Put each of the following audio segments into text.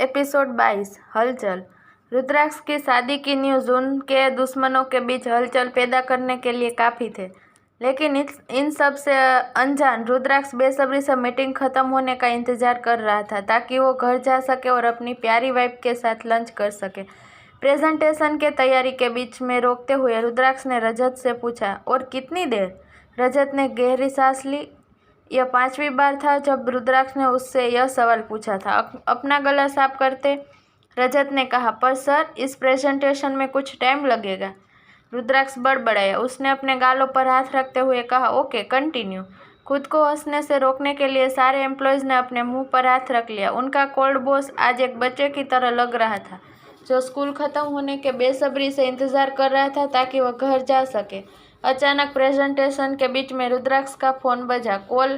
Episode 22 हलचल। रुद्राक्ष की शादी की न्यूज़ उनके दुश्मनों के बीच हलचल पैदा करने के लिए काफ़ी थे, लेकिन इन सब से अनजान रुद्राक्ष बेसब्री से मीटिंग खत्म होने का इंतजार कर रहा था ताकि वो घर जा सके और अपनी प्यारी वाइफ के साथ लंच कर सके। प्रेजेंटेशन के तैयारी के बीच में रोकते हुए रुद्राक्ष ने रजत से पूछा, और कितनी देर? रजत ने गहरी सांस ली। यह 5वीं बार था जब रुद्राक्ष ने उससे यह सवाल पूछा था। अपना गला साफ करते रजत ने कहा, पर सर, इस प्रेजेंटेशन में कुछ टाइम लगेगा। रुद्राक्ष बड़बड़ाया। उसने अपने गालों पर हाथ रखते हुए कहा, ओके, कंटिन्यू। खुद को हंसने से रोकने के लिए सारे एम्प्लॉयज़ ने अपने मुंह पर हाथ रख लिया। उनका कोल्ड बॉस आज एक बच्चे की तरह लग रहा था जो स्कूल खत्म होने के बेसब्री से इंतजार कर रहा था ताकि वह घर जा सके। अचानक प्रेजेंटेशन के बीच में रुद्राक्ष का फ़ोन बजा। कॉल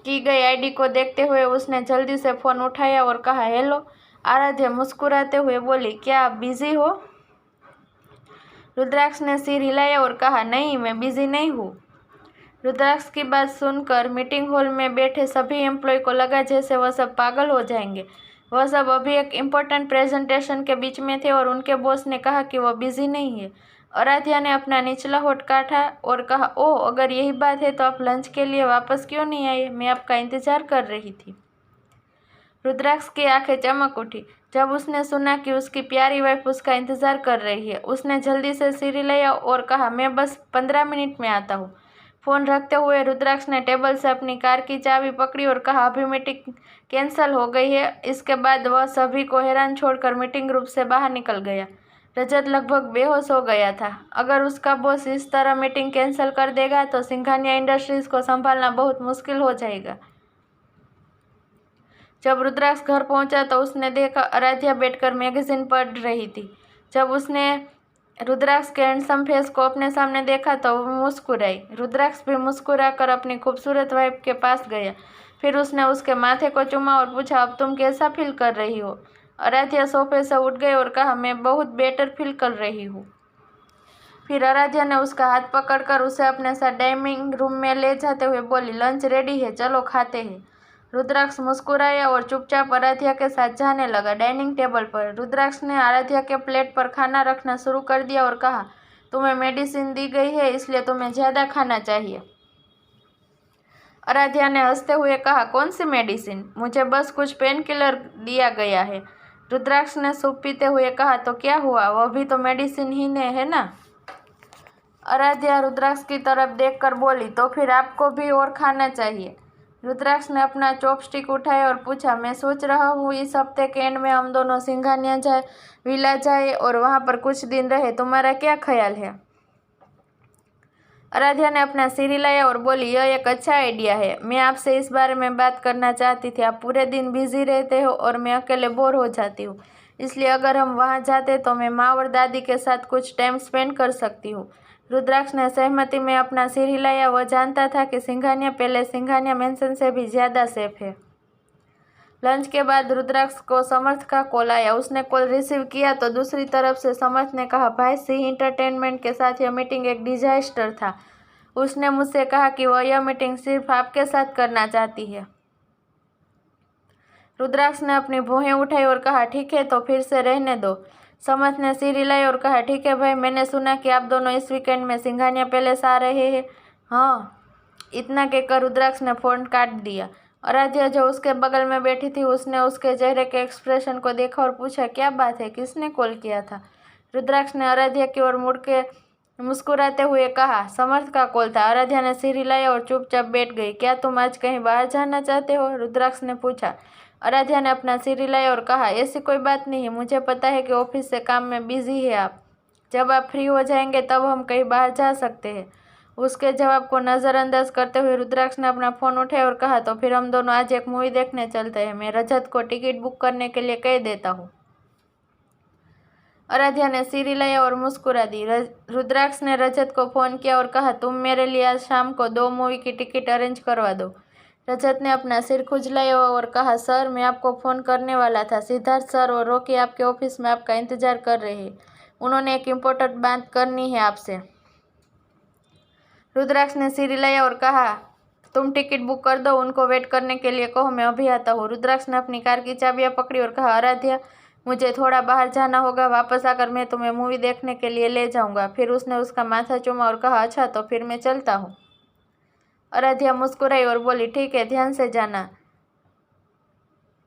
की गई आईडी को देखते हुए उसने जल्दी से फ़ोन उठाया और कहा, हेलो। आराध्या मुस्कुराते हुए बोली, क्या आप बिजी हो? रुद्राक्ष ने सिर हिलाया और कहा, नहीं, मैं बिजी नहीं हूँ। रुद्राक्ष की बात सुनकर मीटिंग हॉल में बैठे सभी एम्प्लॉय को लगा जैसे वह सब पागल हो जाएंगे। वह सब अभी एक इम्पोर्टेंट प्रेजेंटेशन के बीच में थे और उनके बॉस ने कहा कि वह बिजी नहीं है। आराध्या ने अपना निचला होठ काटा और कहा, ओह, अगर यही बात है तो आप लंच के लिए वापस क्यों नहीं आए? मैं आपका इंतज़ार कर रही थी। रुद्राक्ष की आंखें चमक उठी जब उसने सुना कि उसकी प्यारी वाइफ उसका इंतज़ार कर रही है। उसने जल्दी से सिर हिलाया और कहा, मैं बस 15 मिनट में आता हूँ। फ़ोन रखते हुए रुद्राक्ष ने टेबल से अपनी कार की चाबी पकड़ी और कहा, अभी मीटिंग कैंसिल हो गई है। इसके बाद वह सभी को हैरान छोड़कर मीटिंग रूम से बाहर निकल गया। रजत लगभग बेहोश हो गया था। अगर उसका बॉस इस तरह मीटिंग कैंसिल कर देगा तो सिंघानिया इंडस्ट्रीज़ को संभालना बहुत मुश्किल हो जाएगा। जब रुद्राक्ष घर पहुंचा तो उसने देखा आराध्या बैठकर मैगजीन पढ़ रही थी। जब उसने रुद्राक्ष के हैंडसम फेस को अपने सामने देखा तो वो मुस्कुराई। रुद्राक्ष भी मुस्कुराकर अपनी खूबसूरत वाइफ के पास गया। फिर उसने उसके माथे को चूमा और पूछा, अब तुम कैसा फील कर रही हो? आराध्या सोफे से उठ गई और कहा, मैं बहुत बेटर फील कर रही हूँ। फिर आराध्या ने उसका हाथ पकड़कर उसे अपने साथ डाइनिंग रूम में ले जाते हुए बोली, लंच रेडी है, चलो खाते हैं। रुद्राक्ष मुस्कुराया और चुपचाप आराध्या के साथ जाने लगा। डाइनिंग टेबल पर रुद्राक्ष ने आराध्या के प्लेट पर खाना रखना शुरू कर दिया और कहा, तुम्हें मेडिसिन दी गई है इसलिए तुम्हें ज़्यादा खाना चाहिए। आराध्या ने हंसते हुए कहा, कौन सी मेडिसिन? मुझे बस कुछ पेन किलर दिया गया है। रुद्राक्ष ने सूप पीते हुए कहा, तो क्या हुआ, वह भी तो मेडिसिन ही ने है ना? आराध्या रुद्राक्ष की तरफ देखकर बोली, तो फिर आपको भी और खाना चाहिए। रुद्राक्ष ने अपना चॉपस्टिक उठाया और पूछा, मैं सोच रहा हूँ इस हफ्ते के एंड में हम दोनों सिंघानिया जाए, विला जाए और वहाँ पर कुछ दिन रहे। तुम्हारा क्या ख्याल है? आराध्या ने अपना सिर हिलाया और बोली, यह एक अच्छा आइडिया है। मैं आपसे इस बारे में बात करना चाहती थी। आप पूरे दिन बिजी रहते हो और मैं अकेले बोर हो जाती हूँ, इसलिए अगर हम वहाँ जाते तो मैं माँ और दादी के साथ कुछ टाइम स्पेंड कर सकती हूँ। रुद्राक्ष ने सहमति में अपना सिर हिलाया। वह जानता था कि सिंघानिया पहले सिंघानिया मेंशन से भी ज़्यादा सेफ है। लंच के बाद रुद्राक्ष को समर्थ का कॉल आया। उसने कॉल रिसीव किया तो दूसरी तरफ से समर्थ ने कहा, भाई, सिंह इंटरटेनमेंट के साथ यह मीटिंग एक डिजास्टर था। उसने मुझसे कहा कि वह यह मीटिंग सिर्फ आपके साथ करना चाहती है। रुद्राक्ष ने अपनी भौहें उठाई और कहा, ठीक है, तो फिर से रहने दो। समर्थ ने सिर हिलाई और कहा, ठीक है भाई, मैंने सुना कि आप दोनों इस वीकेंड में सिंघानिया पैलेस आ रहे हैं। हाँ, इतना कहकर रुद्राक्ष ने फ़ोन काट दिया। आराध्या जो उसके बगल में बैठी थी उसने उसके चेहरे के एक्सप्रेशन को देखा और पूछा, क्या बात है, किसने कॉल किया था? रुद्राक्ष ने आराध्या की ओर मुड़ के मुस्कुराते हुए कहा, समर्थ का कॉल था। आराध्या ने सिर हिलाया और चुपचाप बैठ गई। क्या तुम आज कहीं बाहर जाना चाहते हो? रुद्राक्ष ने पूछा। आराध्या ने अपना सिर हिलाया और कहा, ऐसी कोई बात नहीं है, मुझे पता है कि ऑफिस से काम में बिजी है आप। जब आप फ्री हो जाएंगे तब हम कहीं बाहर जा सकते हैं। उसके जवाब को नज़रअंदाज करते हुए रुद्राक्ष ने अपना फ़ोन उठाया और कहा, तो फिर हम दोनों आज एक मूवी देखने चलते हैं। मैं रजत को टिकट बुक करने के लिए कह देता हूँ। आराध्या ने सिर हिलाया और मुस्कुरा दी। रुद्राक्ष ने रजत को फ़ोन किया और कहा, तुम मेरे लिए आज शाम को 2 मूवी की टिकट अरेंज करवा दो। रजत ने अपना सिर खुजलाया और कहा, सर, मैं आपको फ़ोन करने वाला था। सिद्धार्थ सर और रॉकी आपके ऑफिस में आपका इंतज़ार कर रहे हैं। उन्होंने एक इम्पोर्टेंट बात करनी है आपसे। रुद्राक्ष ने सिर हिलाया और कहा, तुम टिकट बुक कर दो, उनको वेट करने के लिए कहो, मैं अभी आता हूँ। रुद्राक्ष ने अपनी कार की चाबियां पकड़ी और कहा, आराध्या, मुझे थोड़ा बाहर जाना होगा, वापस आकर मैं तुम्हें मूवी देखने के लिए ले जाऊंगा। फिर उसने उसका माथा चूमा और कहा, अच्छा तो फिर मैं चलता हूँ। आराध्या मुस्कुराई और बोली, ठीक है, ध्यान से जाना।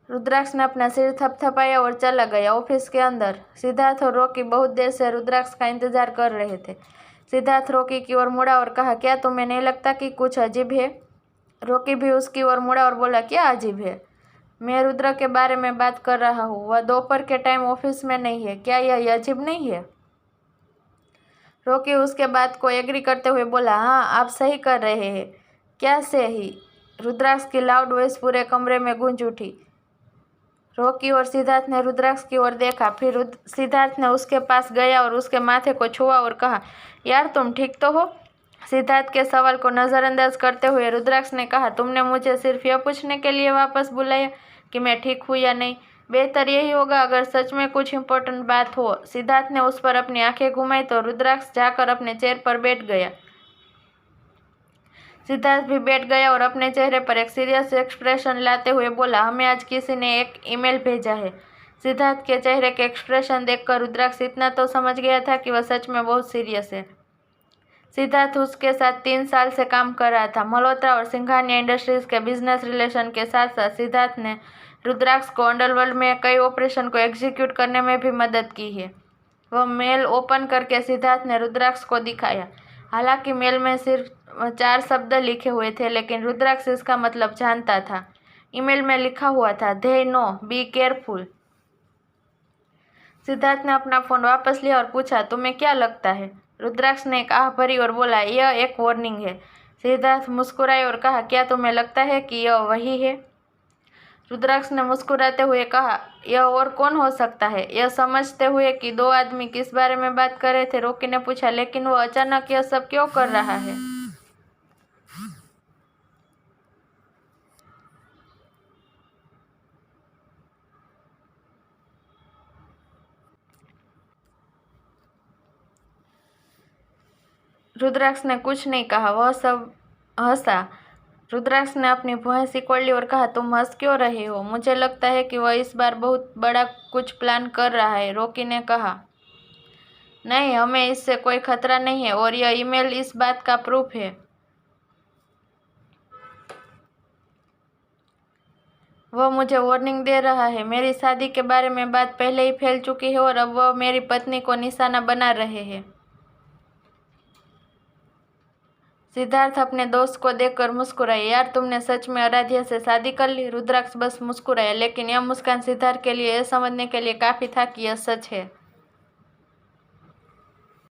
रुद्राक्ष ने अपना सिर थपथपाया और चला गया। ऑफिस के अंदर सिद्धार्थ और रॉकी बहुत देर से रुद्राक्ष का इंतजार कर रहे थे। सिद्धार्थ रॉकी की ओर मुड़ा और कहा, क्या तुम्हें नहीं लगता कि कुछ अजीब है? रॉकी भी उसकी ओर मुड़ा और बोला, क्या अजीब है? मैं रुद्र के बारे में बात कर रहा हूँ। वह दोपहर के टाइम ऑफिस में नहीं है। क्या यह अजीब नहीं है? रॉकी उसके बात को एग्री करते हुए बोला, हाँ, आप सही कर रहे हैं। क्या सही? रुद्राक्ष की लाउड वॉइस पूरे कमरे में गूंज उठी। रॉकी और सिद्धार्थ ने रुद्राक्ष की ओर देखा। फिर सिद्धार्थ ने उसके पास गया और उसके माथे को छुआ और कहा, यार तुम ठीक तो हो? सिद्धार्थ के सवाल को नज़रअंदाज करते हुए रुद्राक्ष ने कहा, तुमने मुझे सिर्फ यह पूछने के लिए वापस बुलाया कि मैं ठीक हूँ या नहीं? बेहतर यही होगा अगर सच में कुछ इम्पोर्टेंट बात हो। सिद्धार्थ ने उस पर अपनी आंखें घुमाई तो रुद्राक्ष जाकर अपने चेयर पर बैठ गया। सिद्धार्थ भी बैठ गया और अपने चेहरे पर एक सीरियस एक्सप्रेशन लाते हुए बोला, हमें आज किसी ने एक ईमेल भेजा है। सिद्धार्थ के चेहरे के एक्सप्रेशन देखकर रुद्राक्ष इतना तो समझ गया था कि वह सच में बहुत सीरियस है। सिद्धार्थ उसके साथ 3 साल से काम कर रहा था। मल्होत्रा और सिंघानिया इंडस्ट्रीज के बिजनेस रिलेशन के साथ साथ सिद्धार्थ ने रुद्राक्ष को अंडरवर्ल्ड में कई ऑपरेशन को एग्जीक्यूट करने में भी मदद की है। वह मेल ओपन करके सिद्धार्थ ने रुद्राक्ष को दिखाया। हालांकि मेल में सिर्फ 4 शब्द लिखे हुए थे, लेकिन रुद्राक्ष इसका मतलब जानता था। ईमेल में लिखा हुआ था, they know, be careful. Siddharth ने अपना फोन वापस लिया और पूछा, तुम्हें क्या लगता है? रुद्राक्ष ने एक आह भरी और बोला, यह एक वार्निंग है। सिद्धार्थ मुस्कुराए और कहा, क्या तुम्हें लगता है कि यह वही है? रुद्राक्ष ने मुस्कुराते हुए कहा, यह और कौन हो सकता है? यह समझते हुए कि 2 आदमी किस बारे में बात कर रहे थे, रॉकी ने पूछा, लेकिन वो अचानक यह सब क्यों कर रहा है? रुद्राक्ष ने कुछ नहीं कहा, वह सब हंसा। रुद्राक्ष ने अपनी भुएं सिकोड़ ली और कहा, तुम हंस क्यों रहे हो? मुझे लगता है कि वह इस बार बहुत बड़ा कुछ प्लान कर रहा है। रॉकी ने कहा, नहीं, हमें इससे कोई खतरा नहीं है और यह ईमेल इस बात का प्रूफ है। वह मुझे वार्निंग दे रहा है। मेरी शादी के बारे में बात पहले ही फैल चुकी है और अब वह मेरी पत्नी को निशाना बना रहे हैं। सिद्धार्थ अपने दोस्त को देखकर मुस्कुराए, यार तुमने सच में आराध्या से शादी कर ली? रुद्राक्ष बस मुस्कुराया, लेकिन यह मुस्कान सिद्धार्थ के लिए यह समझने के लिए काफ़ी था कि यह सच है।